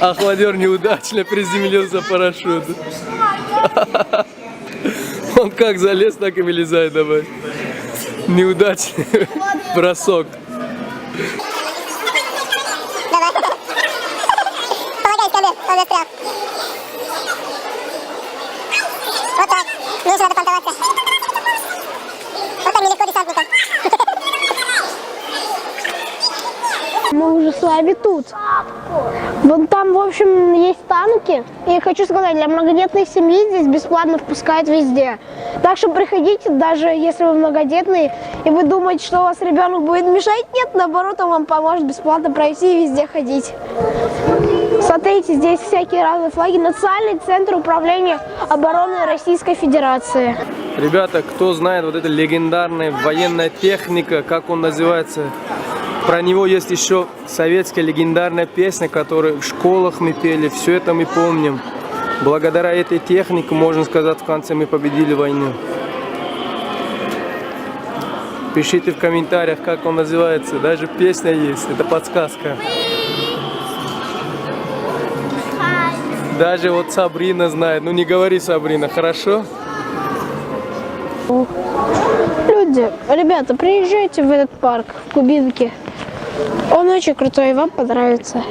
Ахвадер неудачно приземлился парашют. Он как залез, так и вылезает давай. Неудачный бросок. Помогай, скажи, вот так. Меньше надо понтоваться. Вот так нелегко десантника. Мы уже с вами тут. Вон там, в общем, есть танки. И хочу сказать, для многодетной семьи здесь бесплатно впускают везде. Так что приходите, даже если вы многодетные, и вы думаете, что у вас ребенок будет мешать. Нет, наоборот, он вам поможет бесплатно пройти и везде ходить. Смотрите, здесь всякие разные флаги. Национальный центр управления обороны Российской Федерации. Ребята, кто знает вот эта легендарная военная техника, как он называется? Про него есть еще советская легендарная песня, которую в школах мы пели. Все это мы помним. Благодаря этой технике, можно сказать, в конце мы победили войну. Пишите в комментариях, как он называется. Даже песня есть. Это подсказка. Даже вот Сабрина знает. Ну не говори, Сабрина, хорошо? Люди, ребята, приезжайте в этот парк в Кубинке. Он очень крутой, и вам понравится.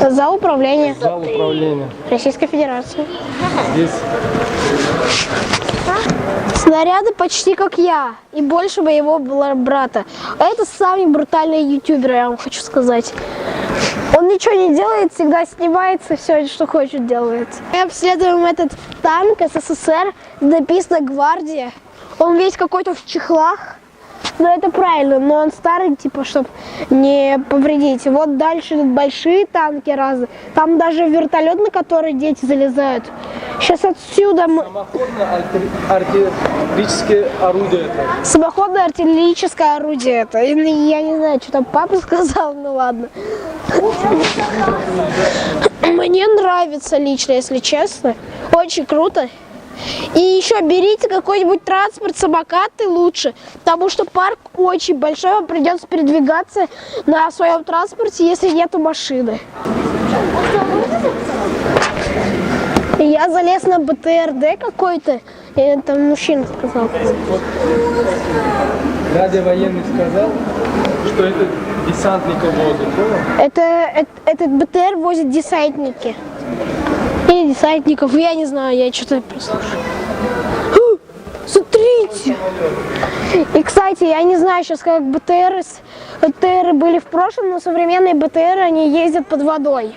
Зал управления. Зал управления Российской Федерации. Здесь. Снаряды почти как я, и больше моего брата. А это самый брутальный ютубер, я вам хочу сказать. Он ничего не делает, всегда снимается, все, что хочет, делает. Мы обследуем этот танк СССР, написано «Гвардия». Он весь какой-то в чехлах. Но это правильно, но он старый, типа, чтобы не повредить. Вот дальше идут большие танки разные. Там даже вертолет, на который дети залезают. Сейчас отсюда мы... Самоходное артиллерийское орудие это. Самоходное артиллерийское орудие это. Я не знаю, что там папа сказал, ну ладно. Мне нравится лично, если честно. Очень круто. И еще берите какой-нибудь транспорт, самокаты лучше, потому что парк очень большой, вам придется передвигаться на своем транспорте, если нету машины. Я залез на БТРД какой-то, и это мужчина сказал. Дядя военный сказал, что это десантников возит. Этот БТР возит десантники. Или десантников, я не знаю, я что-то прослушаю. Смотрите! И, кстати, я не знаю сейчас, как БТРы были в прошлом, но современные БТРы, они ездят под водой.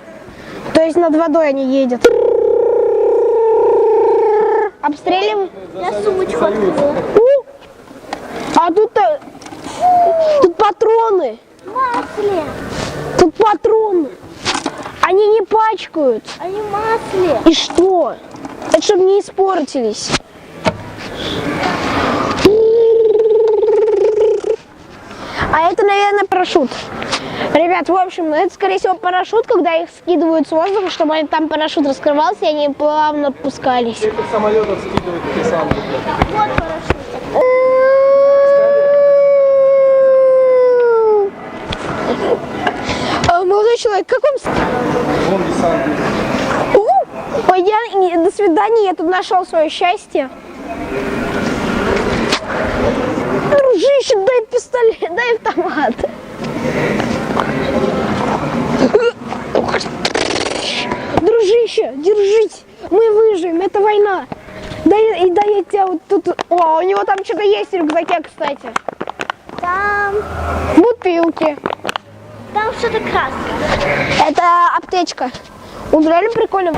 То есть над водой они едут. Обстреливаем. Я сумочку открыла. А тут патроны. Масле. Тут патроны. Они не пачкают. Они в масле. И что? Это чтобы не испортились. А это, наверное, парашют. Ребят, в общем, это, скорее всего, парашют, когда их скидывают с воздуха, чтобы там парашют раскрывался, и они плавно опускались. Сколько самолетов скидывают десантники? Вот парашют. Молодой человек, как вам... Вон десантник. Ой, до свидания, я тут нашел свое счастье. Дружище, дай пистолет, дай автомат. Дружище, держись, мы выживем, это война. Дай я тебя вот тут... О, у него там что-то есть в рюкзаке, кстати. Там Бутылки. что-то красное. Это аптечка. Он реально прикольно.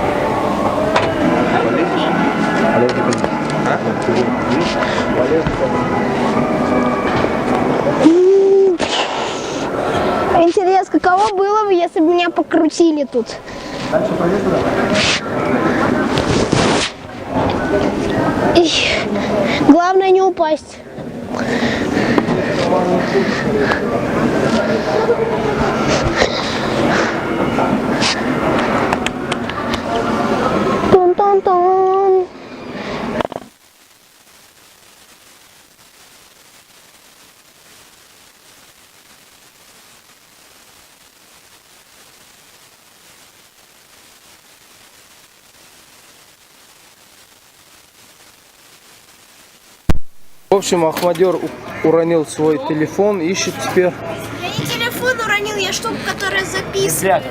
Интересно, каково было бы, если бы меня покрутили тут? Главное не упасть. Тун-тун-тун. В общем, Ахмадер уронил свой телефон, ищет теперь Я не телефон уронил, я штуку, которая записывает.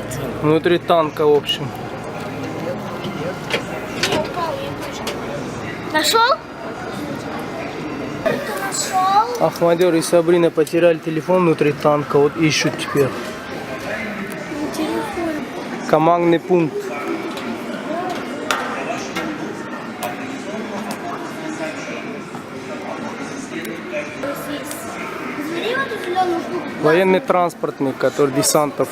внутри танка, в общем. Нашел? Нашел. Ахмадер и Сабрина потеряли телефон внутри танка, вот ищут теперь. Командный пункт. Военный транспортный, который десантов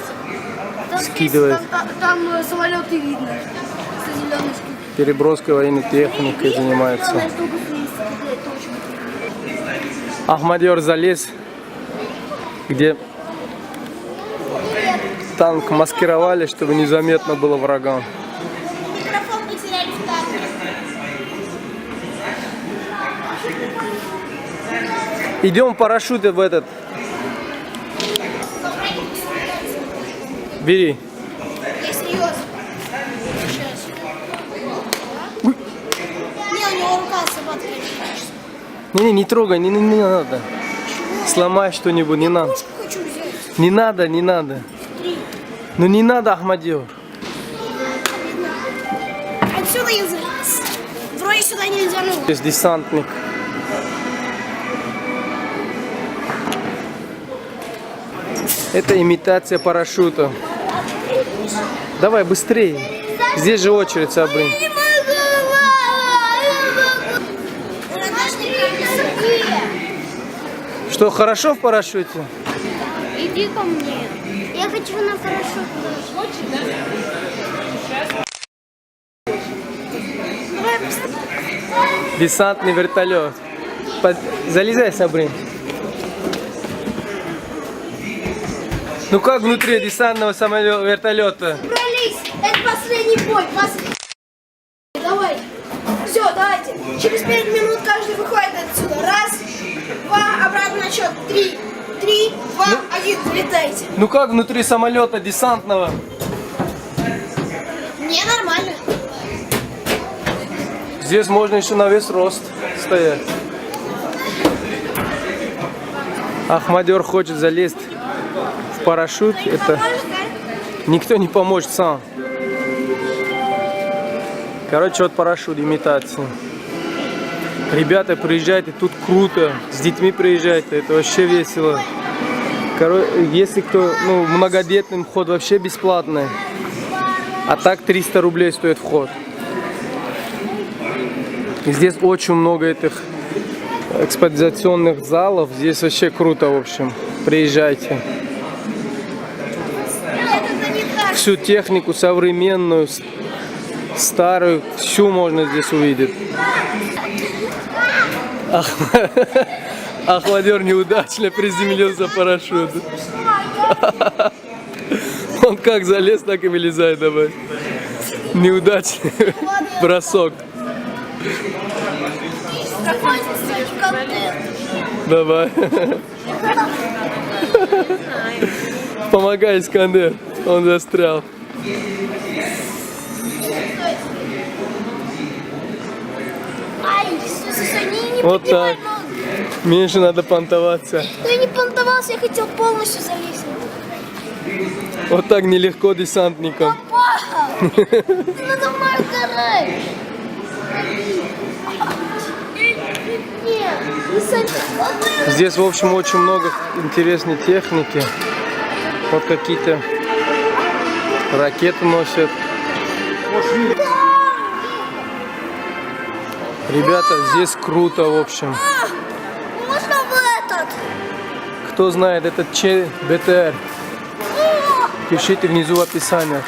скидывает. Там самолеты видно. С зеленой штукой. Переброской военной техникой занимается. Ахмадер залез, где танк маскировали, чтобы незаметно было врагам. Микрофон потеряли в танке. Идем парашюты в этот. Бери. Я серьезно. Сейчас. Не, у него рука собака. Не трогай, не надо. Сломай что-нибудь, не надо. Хочу взять. Не надо. Ну не надо, Ахмадер. Отсюда я залез. Вроде сюда нельзя, ну. Здесь десантник. Это имитация парашюта. Давай быстрее. Здесь же очередь, Сабрин. Что, хорошо в парашюте? Иди ко мне. Я хочу на парашют. Десантный вертолет. Залезай, Сабрин. Ну как внутри десантного самолета, вертолета? Брались! Это последний бой! Давай! Все, давайте! Через 5 минут каждый выходит отсюда. Раз, два, обратно на счет. 3, 2, 1, залетайте. Ну как внутри самолета десантного? Не, нормально. Здесь можно еще на весь рост стоять. Ахмадер хочет залезть в парашют. Это никто не поможет сам. Короче, вот парашют, имитация. Ребята, приезжайте, тут круто. С детьми приезжайте, это вообще весело. Короче, если кто, многодетным, вход вообще бесплатный. А так 300 рублей стоит вход. И здесь очень много этих экспозиционных залов. Здесь вообще круто, в общем. Приезжайте. Всю технику современную, старую, всю можно здесь увидеть. Ахмадер неудачно приземлился парашют. Он как залез, так и вылезает, давай. Неудачный бросок. Давай. Помогай, Искандер. Он застрял. Вот так. Меньше надо понтоваться. Я не понтовался, я хотел полностью залезть. Вот так нелегко десантникам. Ты надо мной угораешь. Здесь, в общем, очень много интересной техники. Вот какие-то ракеты носят. Ребята, здесь круто, в общем. Можно в этот? Кто знает этот ЧБТР, пишите внизу в описании.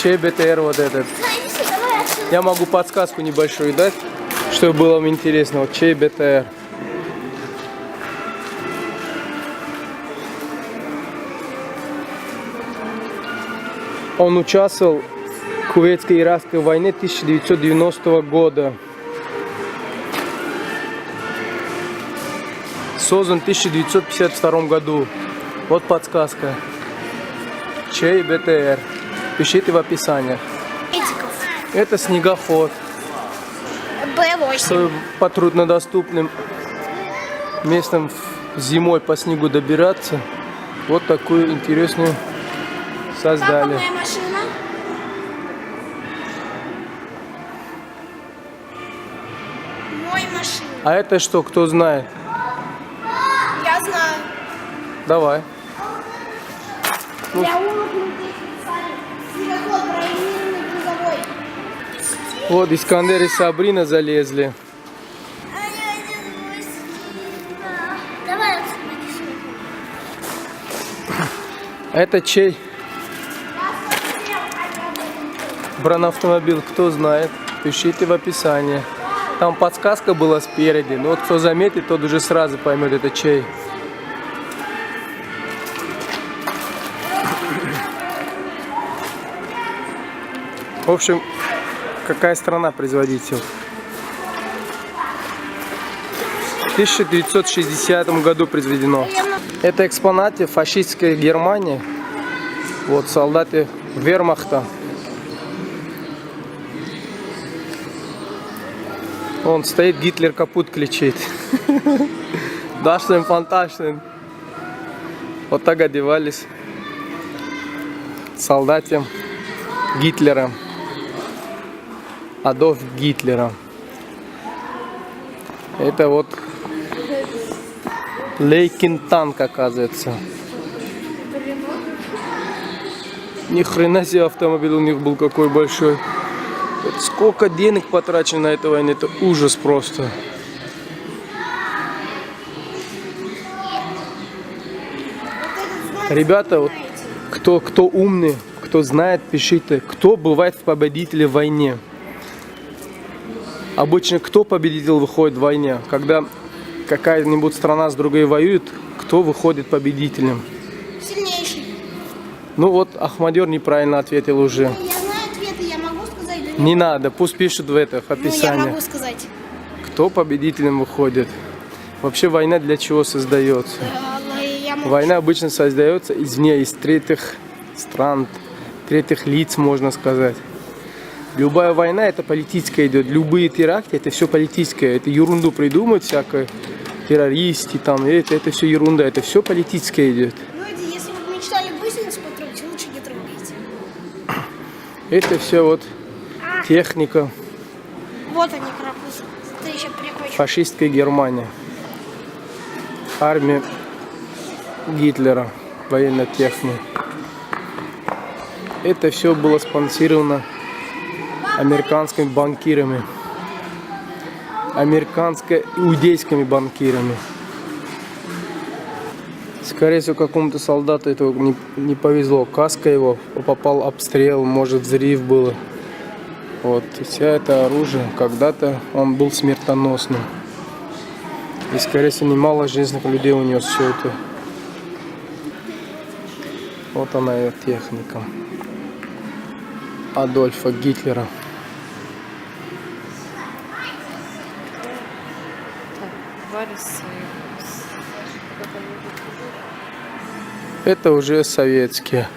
ЧБТР вот этот. Я могу подсказку небольшую дать, чтобы было вам интересно. Вот ЧБТР. Он участвовал в Кувейтско-Иракской войне 1990 года. Создан в 1952 году. Вот подсказка. ЧБТР. Пишите в описании. Это снегоход. Б8. По труднодоступным местным зимой по снегу добираться. Вот такую интересную создали. Моя машина. Мой машина. А это что, кто знает? Я знаю. Давай. Для улок людей специально. Светло бронированный грузовой. Вот Искандер и Сабрина залезли. Давай. Это чей? Бронавтомобиль, кто знает, пишите в описании. Там подсказка была спереди, но вот кто заметит, тот уже сразу поймет, это чей. В общем, какая страна производитель? В 1960 году произведено. Это экспонаты фашистской Германии. Вот солдаты вермахта. Он стоит, Гитлер капут кричит. Дашлен фанташтен. Вот так одевались солдаты Гитлера. Адольф Гитлера. Это вот Лейкин танк, оказывается. Ни хрена себе автомобиль у них был какой большой. Вот сколько денег потрачено на эту войну, это ужас просто. Ребята, вот кто умный, кто знает, пишите, кто бывает в победителе в войне. Обычно кто победитель выходит в войне? Когда какая-нибудь страна с другой воюет, кто выходит победителем? Сильнейший. Ну вот Ахмадер неправильно ответил уже. Я знаю ответы, я могу сказать? Да Не надо, пусть пишут в этих я описаниях. могу сказать. Кто победителем выходит? Вообще война для чего создается? Я могу. Война обычно создается извне, из третьих стран, третьих лиц, можно сказать. Любая война это политическая идет. Любые теракты это все политическое. Это ерунду придумают всякое. Террористы там, это все ерунда. Это все политическое идет. Люди, если вы мечтали гусеницу потрогать, лучше не трогайте. Это все вот техника Вот они, крапусы. Смотри, еще прикольно. фашистской Германии. Армия Гитлера, военная техника. Это все было спонсировано американскими банкирами, американско-иудейскими банкирами. Скорее всего, какому-то солдату этого не повезло. Каска его попал обстрел, может взрыв было. Вот, и вся это оружие, когда-то он был смертоносным. И, скорее всего, немало жизненных людей унес все это. Вот она ее техника. Адольфа Гитлера. Это уже советские.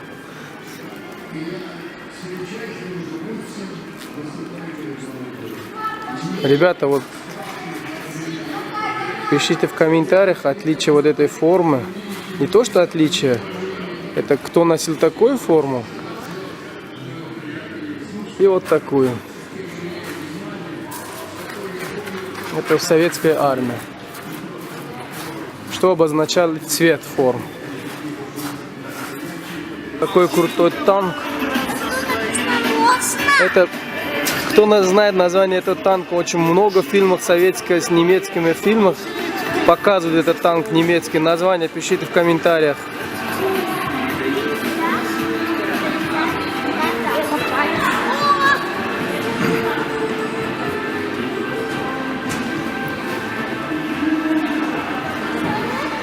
Ребята, вот пишите в комментариях отличие вот этой формы. Не то, что отличие, это кто носил такую форму и вот такую. Это советская армия. Что обозначал цвет форм. Такой крутой танк. Это, кто знает название этого танка, очень много фильмов советских с немецкими фильмах показывают этот танк немецкий. Название пишите в комментариях.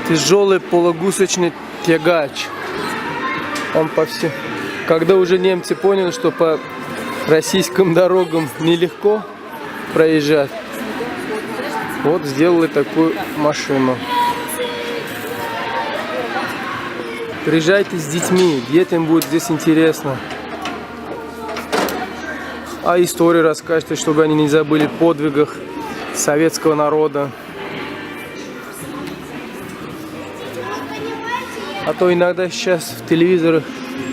Тяжелый полугусечный тягач. Он по всем. Когда уже немцы поняли, что по российским дорогам нелегко проезжать, вот сделали такую машину. Приезжайте с детьми, детям будет здесь интересно. А историю расскажете, чтобы они не забыли о подвигах советского народа. А то иногда сейчас в телевизорах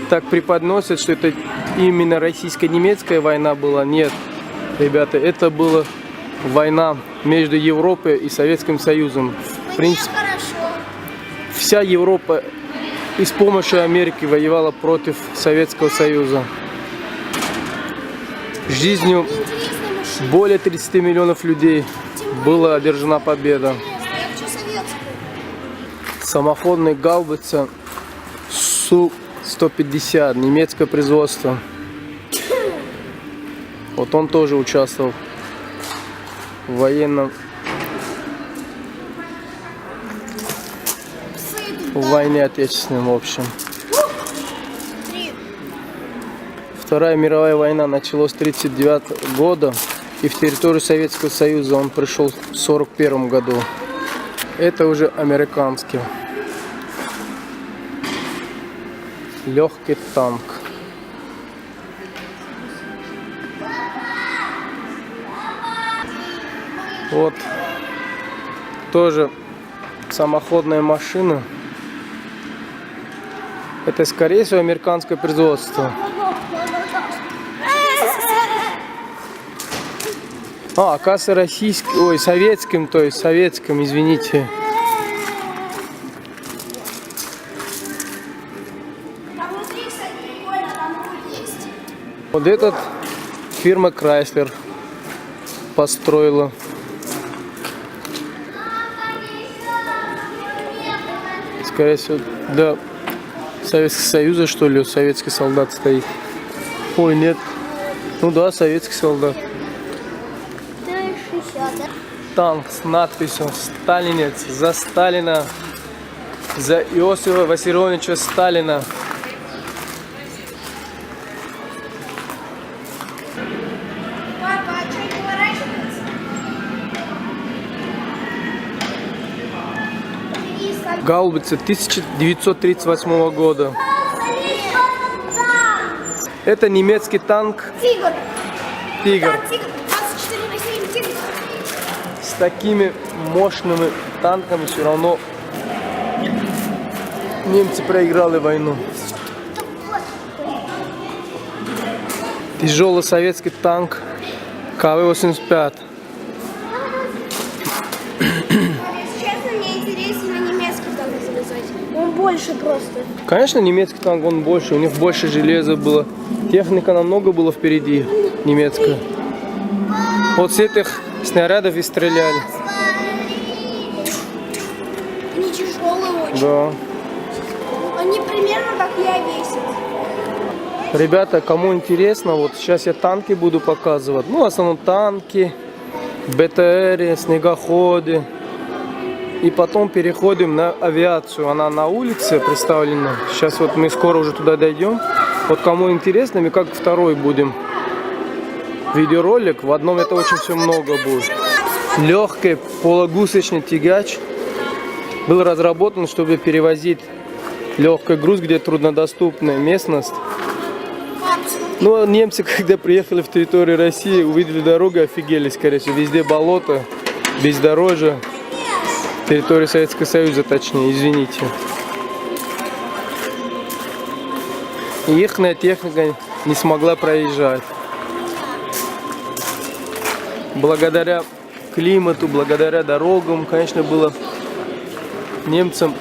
так преподносят, что это именно российско-немецкая война была. Нет, ребята, это была война между Европой и Советским Союзом. В принципе, вся Европа и с помощью Америки воевала против Советского Союза. Жизнью более 30 миллионов людей была одержана победа. Самоходная гаубица Су-150, немецкое производство. Вот он тоже участвовал в военном в войне отечественной, в общем. Вторая мировая война началась с 1939 года, и в территорию Советского Союза он пришел в 1941 году. Это уже американский легкий танк. Вот тоже самоходная машина. Это, скорее всего, американское производство. А, оказывается, российским, ой, советским, то есть советским, извините. Вот этот фирма Chrysler построила. Скорее всего, для Советского Союза, что ли, советский солдат стоит. Ой, нет. Ну да, советский солдат. Танк с надписью «Сталинец», за Сталина, за Иосифа Виссарионовича Сталина. Папа, а что, не поворачивается? Гаубица 1938 года. Это немецкий танк Тигр. «Тигр». Тигр. 24/7 Тигр. С такими мощными танками все равно немцы проиграли войну. Тяжелый советский танк КВ-85. Честно, мне интересно на немецкий танк залезать. Он больше просто. Конечно, немецкий танк, он больше, у них больше железа было. Техника намного была впереди, немецкая. Вот с этих снарядов и стреляли. Они тяжелые очень. Да. Они примерно как я весят. Ребята, кому интересно, вот сейчас я танки буду показывать. Ну, в основном танки, БТРы, снегоходы. И потом переходим на авиацию. Она на улице представлена. Сейчас вот мы скоро уже туда дойдем. Вот кому интересно, мы как второй будем видеоролик. В одном это очень все много будет. Легкий полугусечный тягач был разработан, чтобы перевозить легкий груз, где труднодоступная местность. Ну, немцы, когда приехали в территорию России, увидели дорогу, офигели, скорее всего. Везде болото, бездорожье. Территория Советского Союза, точнее, извините. И ихняя техника не смогла проезжать. Благодаря климату, благодаря дорогам, конечно, было немцам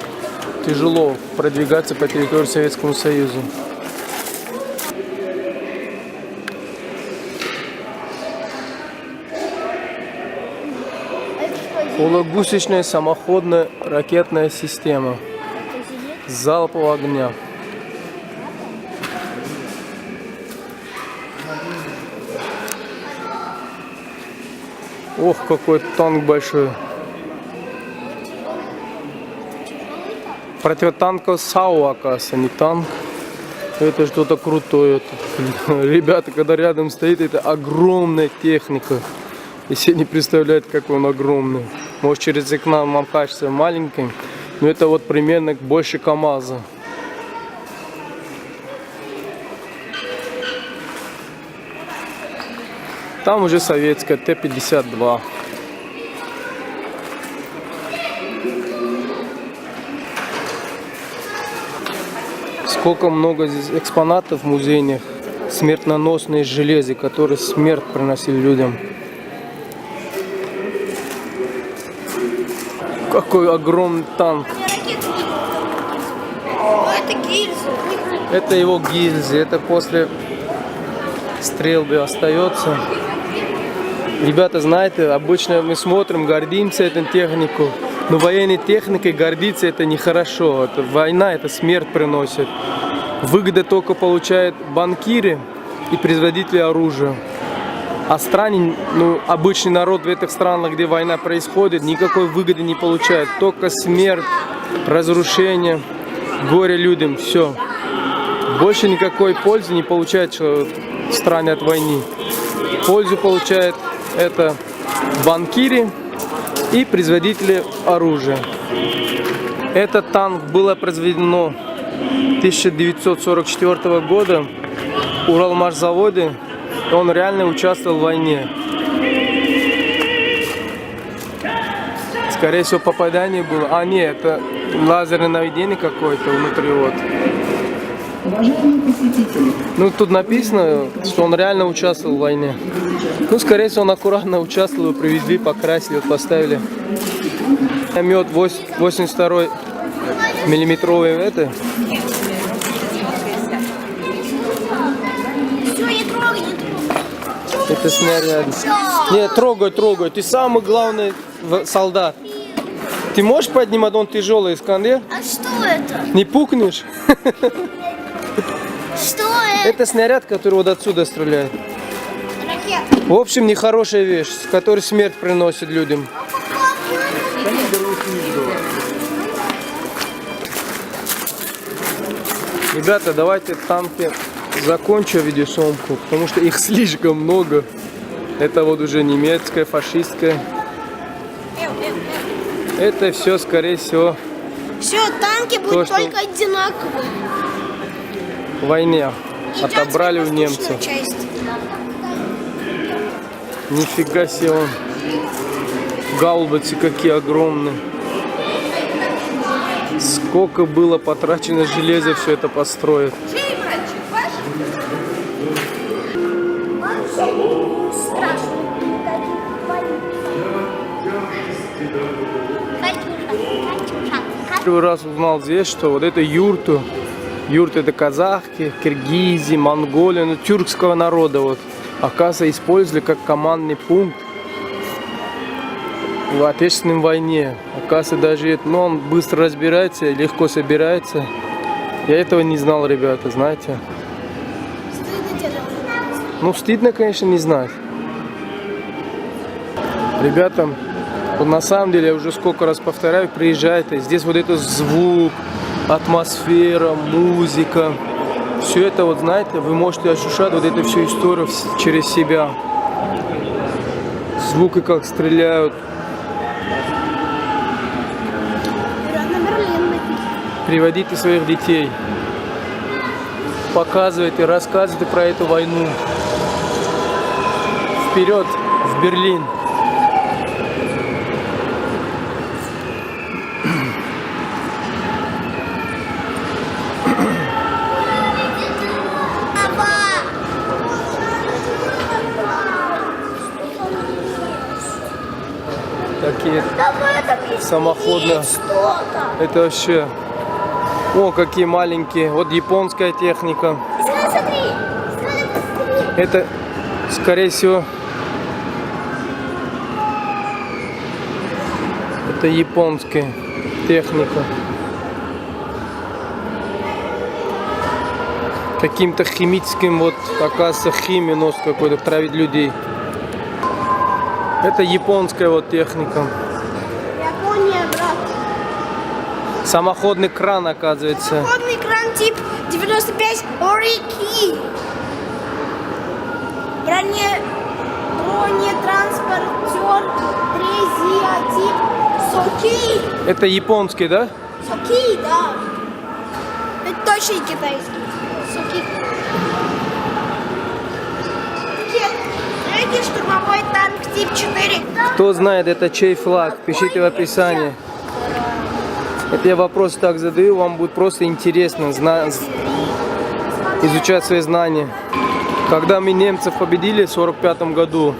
тяжело продвигаться по территории Советского Союза. Полугусечная самоходная ракетная система залпового огня. Ох, какой танк большой. Противотанковый САУ, оказывается, не танк. Это что-то крутое. Ребята, когда рядом стоит, это огромная техника. И все не представляют, как он огромный. Может, через окно вам кажется маленьким, но это вот примерно больше КамАЗа. Там уже советская Т-52. Сколько много здесь экспонатов музейных, смертоносные железы, которые смерть приносили людям. Какой огромный танк. Это гильзы. Это его гильзы, это после стрельбы остается. Ребята, знаете, обычно мы смотрим, гордимся этой техникой, но военной техникой гордиться это нехорошо. Это война, это смерть приносит. Выгоды только получают банкиры и производители оружия. А стране, обычный народ в этих странах, где война происходит, никакой выгоды не получает. Только смерть, разрушение, горе людям, все. Больше никакой пользы не получает в стране от войны. Пользу получает это банкиры и производители оружия. Этот танк было произведено 1944 года в Уралмашзаводе. Он реально участвовал в войне. Скорее всего, попадание было. А нет, это лазерное наведение какое-то внутри вот. Тут написано, что он реально участвовал в войне. Скорее всего, он аккуратно участвовал, привезли, покрасили, поставили. Мет 82 миллиметровый это. Это снаряд. Нет, трогай. Ты самый главный солдат. Ты можешь поднимать, он тяжелый, Искандер? А что это? Не пукнешь? Что это? Это снаряд, который вот отсюда стреляет. Ракета. В общем, нехорошая вещь, которая смерть приносит людям. Ребята, давайте танки закончу видеосъемку, потому что их слишком много. Это вот уже немецкая, фашистская. Это все, скорее всего, Все, танки будут что только одинаковые. в войне отобрали у немцев. Нифига себе он. Гаубицы какие огромные. Сколько было потрачено железа все это построить. Первый раз узнал здесь, что вот это юрту. Юрты это казахи, киргизи, монголы, тюркского народа. Вот, оказывается, использовали как командный пункт в Отечественной войне. Оказывается, даже он быстро разбирается, легко собирается. Я этого не знал, ребята, знаете. Стыдно, конечно, не знать. Ребята, вот на самом деле, я уже сколько раз повторяю, приезжайте. Здесь вот это звук, атмосфера, музыка. Все это, вот знаете, вы можете ощущать вот эту всю историю через себя. Звуки как стреляют. Приводите своих детей. Показывайте, рассказывайте про эту войну. Вперед, в Берлин. Такие самоходные. Это вообще. О, какие маленькие. Вот японская техника. Это, скорее всего, это японская техника. Каким-то химическим, вот, оказывается, химию нос какой-то, травить людей. Это японская вот техника. Япония, брат. Самоходный кран, оказывается. Самоходный кран тип 95 Орики. Бронетранспортер Трезия тип Соки. Это японский, да? Соки, да. Это точно не китайский. Соки. Третий штурмовой танк тип 4. Кто знает, это чей флаг? Пишите в описании. Это я вопрос так задаю, вам будет просто интересно изучать свои знания. Когда мы немцев победили в 1945 году,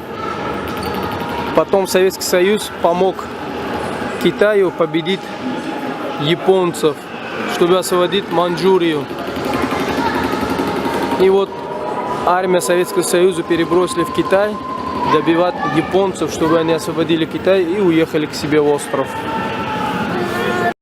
потом Советский Союз помог Китаю победить японцев, чтобы освободить Манчжурию. И вот армия Советского Союза перебросили в Китай добивать японцев, чтобы они освободили Китай и уехали к себе в остров.